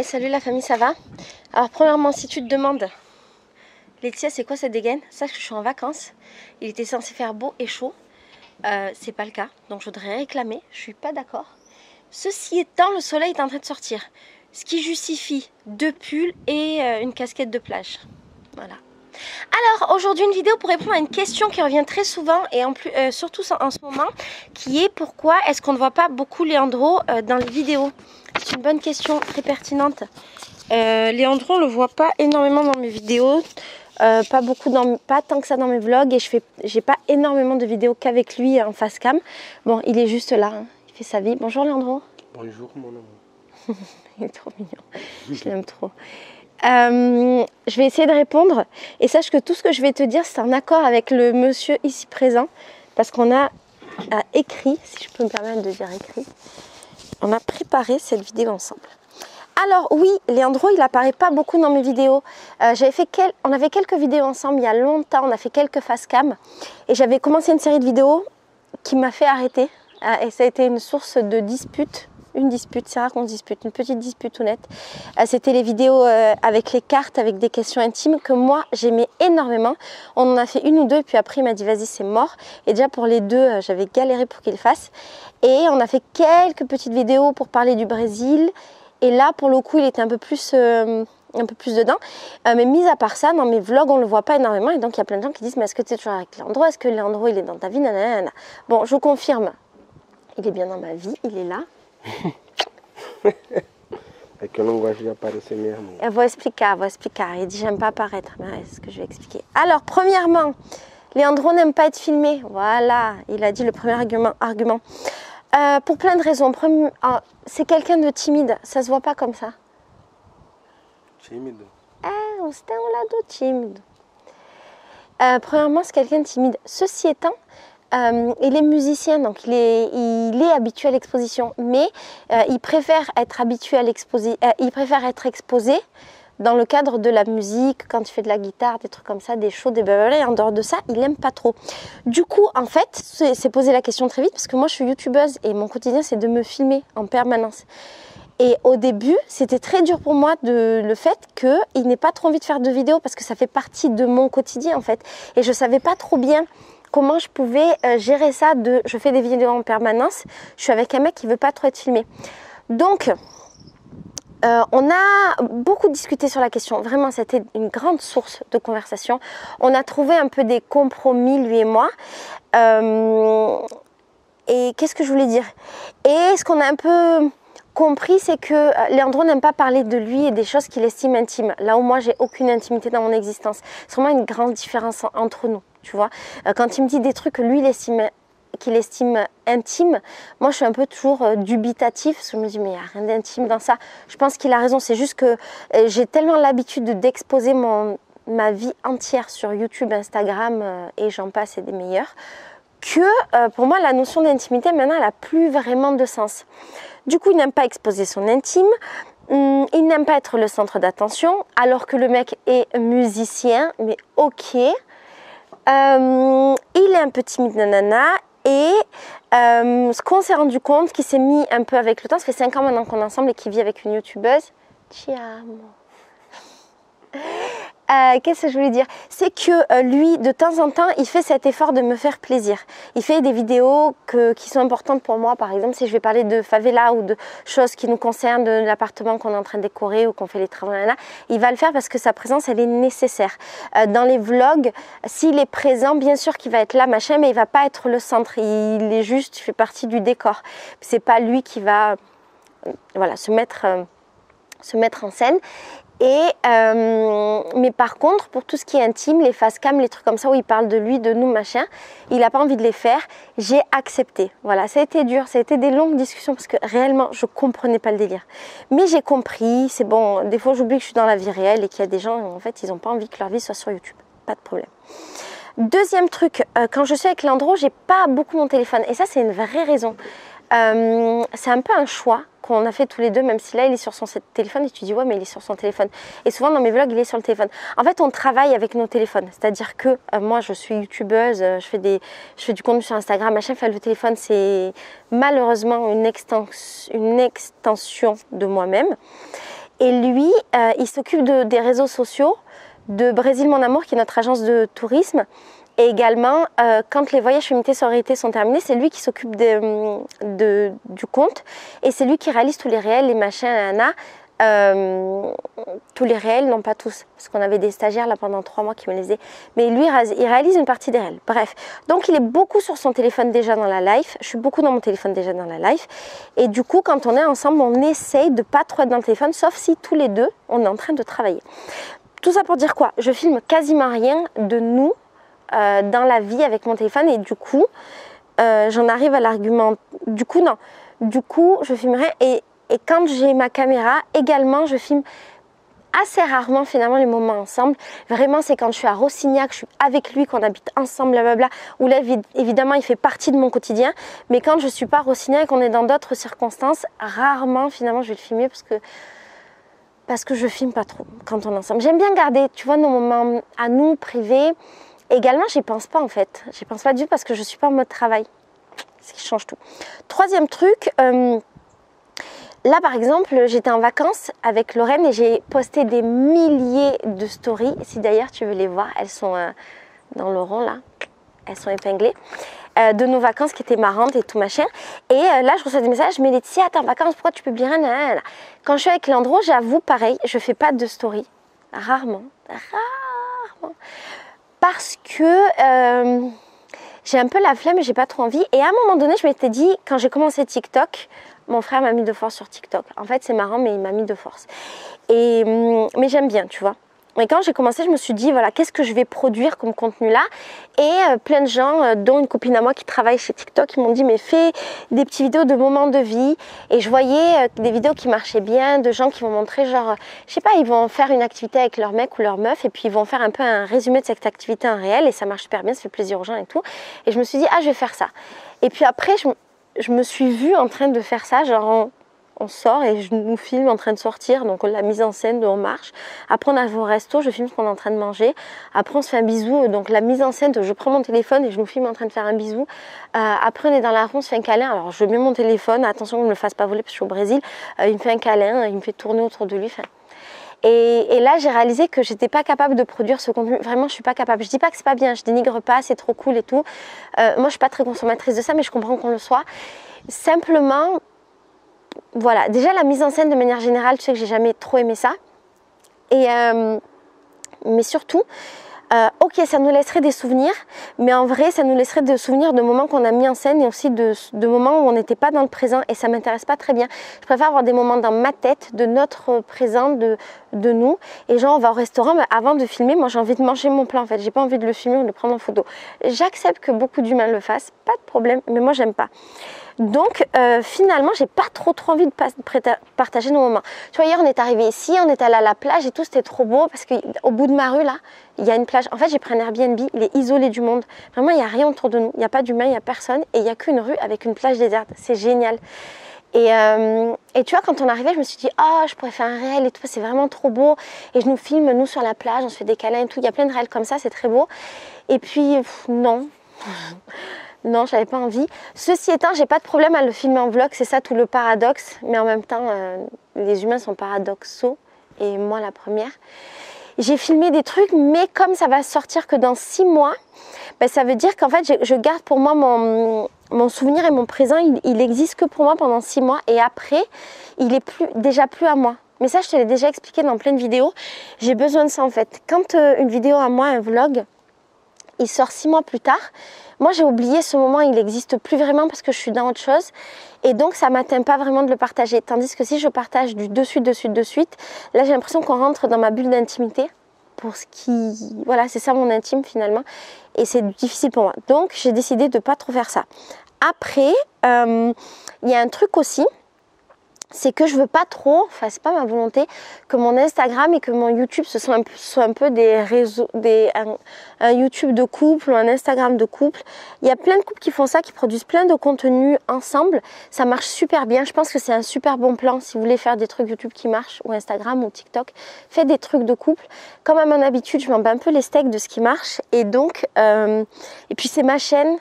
Hey, salut la famille, ça va? Alors premièrement, si tu te demandes, Laetitia, c'est quoi cette dégaine? Sache que je suis en vacances. Il était censé faire beau et chaud. C'est pas le cas, donc je voudrais réclamer. Je suis pas d'accord. Ceci étant, le soleil est en train de sortir, ce qui justifie 2 pulls et une casquette de plage. Voilà. Alors aujourd'hui une vidéo pour répondre à une question qui revient très souvent et en plus, surtout en ce moment, qui est pourquoi est-ce qu'on ne voit pas beaucoup Leandro dans les vidéos? C'est une bonne question, très pertinente. Leandro on le voit pas énormément dans mes vidéos, pas tant que ça dans mes vlogs, et j'ai pas énormément de vidéos qu'avec lui en face cam. Bon, il est juste là, hein. Il fait sa vie. Bonjour Leandro. Bonjour mon amour. Il est trop mignon, je l'aime trop. Je vais essayer de répondre et sache que tout ce que je vais te dire c'est en accord avec le monsieur ici présent parce qu'on a écrit, si je peux me permettre de dire écrit, on a préparé cette vidéo ensemble. Alors oui, Leandro il apparaît pas beaucoup dans mes vidéos. On avait quelques vidéos ensemble il y a longtemps, on a fait quelques face cam et j'avais commencé une série de vidéos qui m'a fait arrêter et ça a été une source de dispute. Une dispute, c'est rare qu'on se dispute, une petite dispute honnête. C'était les vidéos avec les cartes, avec des questions intimes que moi j'aimais énormément. On en a fait une ou deux et puis après il m'a dit vas-y c'est mort. Et déjà pour les deux j'avais galéré pour qu'il fasse. Et on a fait quelques petites vidéos pour parler du Brésil. Et là pour le coup il était un peu plus dedans. Mais mis à part ça, dans mes vlogs on le voit pas énormément. Et donc il y a plein de gens qui disent mais est-ce que tu es toujours avec Leandro? Est-ce que Leandro il est dans ta vie? Nanana. Bon je confirme, il est bien dans ma vie, il est là. É que eu não gosto de aparecer mesmo. Eu vou explicar. Il dit j'aime pas apparaître. C'est ce que je vais expliquer. Alors, premièrement, Leandro n'aime pas être filmé. Voilà, il a dit le premier argument. Pour plein de raisons. C'est quelqu'un de timide. Ça se voit pas comme ça. Tímido? Você tem lado tímido. Premièrement, c'est quelqu'un de timide. Ceci étant, il est musicien, donc il est habitué à l'exposition, mais il préfère être exposé dans le cadre de la musique, quand il fait de la guitare, des trucs comme ça, des shows, des blablabla, et en dehors de ça, il aime pas trop. Du coup, en fait, c'est posé la question très vite, parce que moi je suis youtubeuse et mon quotidien c'est de me filmer en permanence. Et au début, c'était très dur pour moi le fait qu'il n'ait pas trop envie de faire de vidéos, parce que ça fait partie de mon quotidien en fait. Et je savais pas trop bien comment je pouvais gérer ça je fais des vidéos en permanence, je suis avec un mec qui veut pas trop être filmé. Donc, on a beaucoup discuté sur la question, vraiment c'était une grande source de conversation. On a trouvé un peu des compromis, lui et moi. Et qu'est-ce que je voulais dire? Et ce qu'on a un peu compris, c'est que Leandro n'aime pas parler de lui et des choses qu'il estime intimes. Là où moi, j'ai aucune intimité dans mon existence. C'est vraiment une grande différence entre nous, tu vois. Quand il me dit des trucs que lui, qu'il estime intime, moi, je suis un peu toujours dubitatif. Parce que je me dis, mais il n'y a rien d'intime dans ça. Je pense qu'il a raison. C'est juste que j'ai tellement l'habitude d'exposer ma vie entière sur YouTube, Instagram et j'en passe et des meilleurs, que pour moi, la notion d'intimité, maintenant, elle n'a plus vraiment de sens. Du coup, il n'aime pas exposer son intime, il n'aime pas être le centre d'attention, alors que le mec est musicien, mais ok. Il est un peu timide, nanana, et ce qu'on s'est rendu compte, qui s'est mis un peu avec le temps, ça fait 5 ans maintenant qu'on est ensemble et qu'il vit avec une youtubeuse. Ciao. Qu'est-ce que je voulais dire? C'est que lui, de temps en temps, il fait cet effort de me faire plaisir. Il fait des vidéos qui sont importantes pour moi. Par exemple, si je vais parler de favela ou de choses qui nous concernent, de l'appartement qu'on est en train de décorer ou qu'on fait les travaux, là, il va le faire parce que sa présence, elle est nécessaire. Dans les vlogs, s'il est présent, bien sûr qu'il va être là, machin, mais il va pas être le centre. Il est juste, il fait partie du décor. C'est pas lui qui va, voilà, se mettre en scène. Mais par contre, pour tout ce qui est intime, les face cam, les trucs comme ça où il parle de lui, de nous, machin, il n'a pas envie de les faire. J'ai accepté. Voilà, ça a été dur, ça a été des longues discussions parce que réellement, je ne comprenais pas le délire. Mais j'ai compris, c'est bon, des fois j'oublie que je suis dans la vie réelle et qu'il y a des gens, en fait, ils n'ont pas envie que leur vie soit sur YouTube. Pas de problème. Deuxième truc, quand je suis avec Leandro, j'ai pas beaucoup mon téléphone. Et ça, c'est une vraie raison. C'est un peu un choix qu'on a fait tous les deux, même si là il est sur son téléphone et tu dis ouais mais il est sur son téléphone, et souvent dans mes vlogs il est sur le téléphone. En fait on travaille avec nos téléphones, c'est à dire que moi je suis youtubeuse, je fais du contenu sur Instagram, machin, le téléphone c'est malheureusement une extension de moi-même. Et lui, il s'occupe des réseaux sociaux de Brésil Mon Amour, qui est notre agence de tourisme. Et également, quand les voyages Féminité Sororité sont terminés, c'est lui qui s'occupe du compte. Et c'est lui qui réalise tous les réels, les machins, nanana. Tous les réels, non pas tous, parce qu'on avait des stagiaires là pendant 3 mois qui me les faisaient. Mais lui, il réalise une partie des réels. Bref, donc il est beaucoup sur son téléphone déjà dans la live. Je suis beaucoup dans mon téléphone déjà dans la live. Et du coup, quand on est ensemble, on essaye de pas trop être dans le téléphone, sauf si tous les deux, on est en train de travailler. Tout ça pour dire quoi? Je filme quasiment rien de nous dans la vie avec mon téléphone. Et du coup, j'en arrive à l'argument. Du coup, non. Du coup, je filmerai. Et quand j'ai ma caméra, également, je filme assez rarement finalement les moments ensemble. Vraiment, c'est quand je suis à Rossignac, je suis avec lui, qu'on habite ensemble, blablabla, où là, évidemment, il fait partie de mon quotidien. Mais quand je ne suis pas à Rossignac et qu'on est dans d'autres circonstances, rarement, finalement, je vais le filmer parce que je filme pas trop quand on est ensemble. J'aime bien garder, tu vois, nos moments à nous, privés. Également, j'y pense pas en fait. J'y pense pas du tout parce que je suis pas en mode travail. Ce qui change tout. Troisième truc... Là, par exemple, j'étais en vacances avec Lorraine et j'ai posté des milliers de stories. Si d'ailleurs tu veux les voir, elles sont dans le rond là, elles sont épinglées, de nos vacances qui étaient marrantes et tout machin. Et là, je reçois des messages, mais Laetitia, t'es en vacances, pourquoi tu publies rien? Quand je suis avec Landro, j'avoue, pareil, je fais pas de story. Rarement. Parce que j'ai un peu la flemme et j'ai pas trop envie. Et à un moment donné, je m'étais dit, quand j'ai commencé TikTok, mon frère m'a mis de force sur TikTok. En fait, c'est marrant, mais il m'a mis de force. Mais j'aime bien, tu vois. Et quand j'ai commencé, je me suis dit, voilà, qu'est-ce que je vais produire comme contenu là? Et plein de gens, dont une copine à moi qui travaille chez TikTok, ils m'ont dit, mais fais des petites vidéos de moments de vie. Et je voyais des vidéos qui marchaient bien, de gens qui vont montrer, genre, je sais pas, ils vont faire une activité avec leur mec ou leur meuf, et puis ils vont faire un peu un résumé de cette activité en réel, et ça marche super bien, ça fait plaisir aux gens et tout. Et je me suis dit, ah, je vais faire ça. Et puis après, je me suis vue en train de faire ça, genre on sort et je nous filme en train de sortir, donc la mise en scène de on marche. Après on arrive au resto, je filme ce qu'on est en train de manger. Après on se fait un bisou, donc la mise en scène, je prends mon téléphone et je nous filme en train de faire un bisou. Après on est dans la rue, on se fait un câlin. Alors je mets mon téléphone, attention qu'on ne me le fasse pas voler parce que je suis au Brésil. Il me fait un câlin, il me fait tourner autour de lui. Enfin, et là, j'ai réalisé que j'étais pas capable de produire ce contenu. Vraiment, je suis pas capable. Je dis pas que c'est pas bien, je dénigre pas, c'est trop cool et tout. Moi, je suis pas très consommatrice de ça, mais je comprends qu'on le soit. Simplement, voilà. Déjà, la mise en scène, de manière générale, tu sais que j'ai jamais trop aimé ça. Mais surtout, ok, ça nous laisserait des souvenirs, mais en vrai, ça nous laisserait des souvenirs de moments qu'on a mis en scène et aussi de moments où on n'était pas dans le présent et ça m'intéresse pas très bien. Je préfère avoir des moments dans ma tête, de notre présent, de nous. Et genre, on va au restaurant, mais avant de filmer, moi j'ai envie de manger mon plat en fait. J'ai pas envie de le filmer ou de le prendre en photo. J'accepte que beaucoup d'humains le fassent, pas de problème, mais moi j'aime pas. Donc finalement, j'ai pas trop envie de partager nos moments. Tu vois, hier on est arrivé ici, on est allé à la plage et tout, c'était trop beau parce qu'au bout de ma rue là, il y a une plage. En fait, j'ai pris un Airbnb, il est isolé du monde. Vraiment, il n'y a rien autour de nous, il n'y a pas d'humain, il n'y a personne et il n'y a qu'une rue avec une plage déserte. C'est génial. Et tu vois, quand on arrivait, je me suis dit, oh, je pourrais faire un réel et tout, c'est vraiment trop beau. Et je nous filme, nous, sur la plage, on se fait des câlins et tout. Il y a plein de réels comme ça, c'est très beau. Et puis, non. Non, j'avais pas envie. Ceci étant, j'ai pas de problème à le filmer en vlog, c'est ça tout le paradoxe. Mais en même temps, les humains sont paradoxaux, et moi la première. J'ai filmé des trucs, mais comme ça va sortir que dans 6 mois, ben, ça veut dire qu'en fait, je garde pour moi mon souvenir et mon présent, il existe que pour moi pendant 6 mois. Et après, il est déjà plus à moi. Mais ça, je te l'ai déjà expliqué dans plein de vidéos. J'ai besoin de ça en fait. Quand une vidéo à moi, un vlog, il sort 6 mois plus tard, moi j'ai oublié ce moment, il n'existe plus vraiment parce que je suis dans autre chose et donc ça ne m'atteint pas vraiment de le partager. Tandis que si je partage du de suite, là j'ai l'impression qu'on rentre dans ma bulle d'intimité pour ce qui... Voilà, c'est ça mon intime finalement et c'est difficile pour moi. Donc j'ai décidé de ne pas trop faire ça. Après, il y a un truc aussi, c'est que je veux pas trop, enfin c'est pas ma volonté, que mon Instagram et que mon YouTube ce soit un peu des réseaux, un YouTube de couple ou un Instagram de couple. Il y a plein de couples qui font ça, qui produisent plein de contenus ensemble. Ça marche super bien. Je pense que c'est un super bon plan si vous voulez faire des trucs YouTube qui marchent, ou Instagram ou TikTok. Faites des trucs de couple. Comme à mon habitude, je m'en bats un peu les steaks de ce qui marche. Et donc, et puis c'est ma chaîne.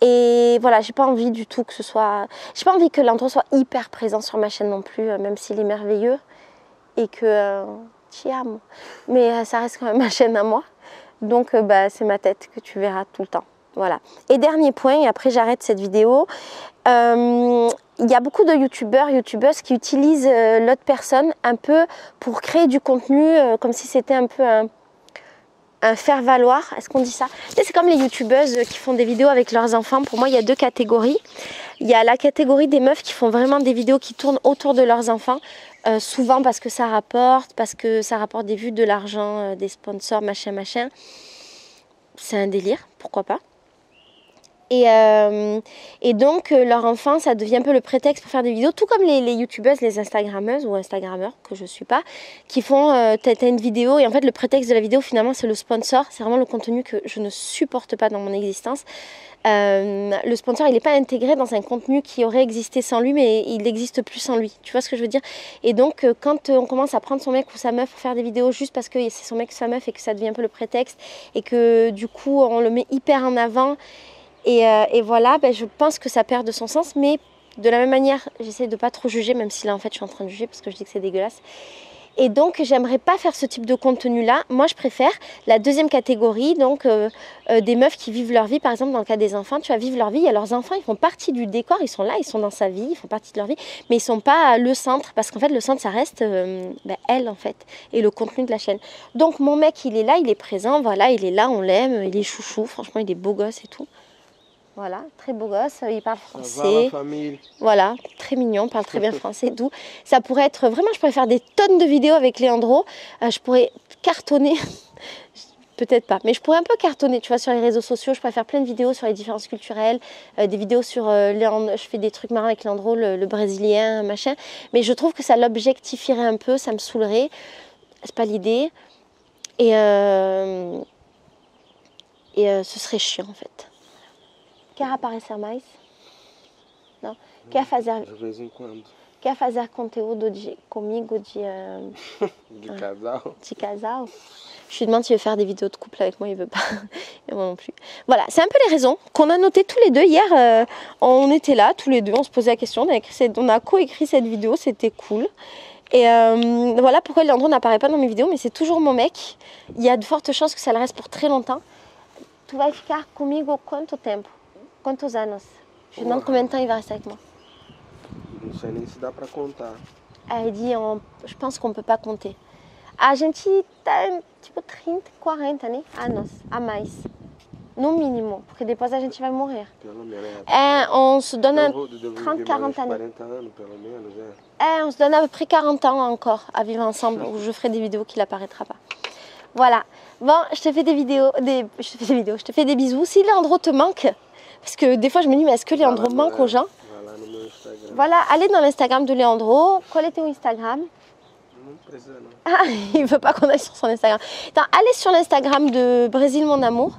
Et voilà, j'ai pas envie du tout que ce soit... J'ai pas envie que Landro soit hyper présent sur ma chaîne non plus, même s'il est merveilleux. et que ti amo. Mais ça reste quand même ma chaîne à moi. Donc c'est ma tête que tu verras tout le temps. Voilà. Et dernier point, et après j'arrête cette vidéo. Il y a beaucoup de youtubeurs, youtubeuses qui utilisent l'autre personne un peu pour créer du contenu comme si c'était un peu un faire-valoir. Est-ce qu'on dit ça? C'est comme les youtubeuses qui font des vidéos avec leurs enfants. Pour moi, il y a deux catégories. Il y a la catégorie des meufs qui font vraiment des vidéos qui tournent autour de leurs enfants. Souvent parce que ça rapporte des vues, de l'argent, des sponsors, machin, machin. C'est un délire, pourquoi pas. Et donc, leur enfant, ça devient un peu le prétexte pour faire des vidéos, tout comme les youtubeuses, les instagrammeuses ou instagrammeurs, que je ne suis pas, qui font, t'as une vidéo et en fait, le prétexte de la vidéo, finalement, c'est le sponsor. C'est vraiment le contenu que je ne supporte pas dans mon existence. Le sponsor, il n'est pas intégré dans un contenu qui aurait existé sans lui, mais il n'existe plus sans lui. Tu vois ce que je veux dire? Et donc, quand on commence à prendre son mec ou sa meuf pour faire des vidéos juste parce que c'est son mec ou sa meuf et que ça devient un peu le prétexte et que du coup, on le met hyper en avant. Et voilà, je pense que ça perd de son sens, mais de la même manière, j'essaie de ne pas trop juger, même si là en fait je suis en train de juger parce que je dis que c'est dégueulasse. Et donc j'aimerais pas faire ce type de contenu là. Moi je préfère la deuxième catégorie, donc des meufs qui vivent leur vie, par exemple dans le cas des enfants, tu vas vivre leur vie, il y a leurs enfants, ils font partie du décor, ils sont là, ils sont dans sa vie, ils font partie de leur vie, mais ils sont pas le centre, parce qu'en fait le centre ça reste elle en fait, et le contenu de la chaîne. Donc mon mec il est là, il est présent, voilà, il est là, on l'aime, il est chouchou, franchement il est beau gosse et tout. Voilà, très beau gosse, il parle français. Voilà, très mignon, parle très bien français et tout. Ça pourrait être vraiment, je pourrais faire des tonnes de vidéos avec Leandro. Je pourrais cartonner, peut-être pas, mais je pourrais un peu cartonner, tu vois, sur les réseaux sociaux. Je pourrais faire plein de vidéos sur les différences culturelles, des vidéos sur Leandro. Je fais des trucs marrants avec Leandro, le brésilien, machin. Mais je trouve que ça l'objectifierait un peu, ça me saoulerait. C'est pas l'idée. Et ce serait chiant en fait. Quer aparecer mais? Não? Quer fazer, De vez em quando. quer fazer conteúdo comigo De casal. de casal? Je lui demande s'il veut faire des vidéos de couple avec moi, il veut pas. Et moi non plus. Voilà, c'est un peu les raisons qu'on a notées tous les deux. Hier, on était là, tous les deux, on se posait la question, on a coécrit cette vidéo, c'était cool. Et voilà pourquoi Leandro n'apparaît pas dans mes vidéos, mais c'est toujours mon mec. Il y a de fortes chances que ça le reste pour très longtemps. Tu vai ficar comigo quanto tempo? Quantos anos? Je lui demande combien de temps il va rester avec moi. Não sei nem se dá pra contar. Elle dit, je pense qu'on ne peut pas compter. A gente tem tipo 30, 40 anos a mais. No mínimo, porque depois a gente vai morrer. Pelo menos. On se donne 30, 40 années. 40 anos, pelo menos, é. On se donne à peu près 40 ans encore à vivre ensemble, où je ferai des vidéos qu'il apparaîtra pas. Voilà. Bon, je te fais des vidéos, je te fais des bisous. Si Leandro te manque, parce que des fois je me dis, mais est-ce que Leandro manque aux gens? Voilà, allez dans l'Instagram de Leandro. Quel est ton Instagram? Ah, il veut pas qu'on aille sur son Instagram. Attends, allez sur l'Instagram de Brésil Mon Amour.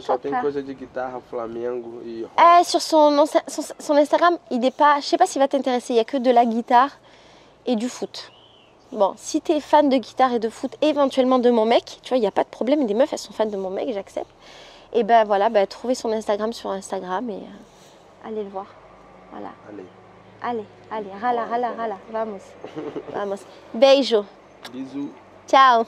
Só tem coisa de guitarra, Flamengo e sur son Instagram, il est pas, je sais pas s'il va t'intéresser, il y a que de la guitare et du foot. Bon, si tu es fan de guitare et de foot, éventuellement de mon mec, tu vois, il n'y a pas de problème, des meufs, elles sont fans de mon mec, j'accepte. Et ben voilà, trouvez son Instagram sur Instagram et allez le voir. Voilà. Allez, rala, vamos. Vamos. Beijo. Bisous. Ciao.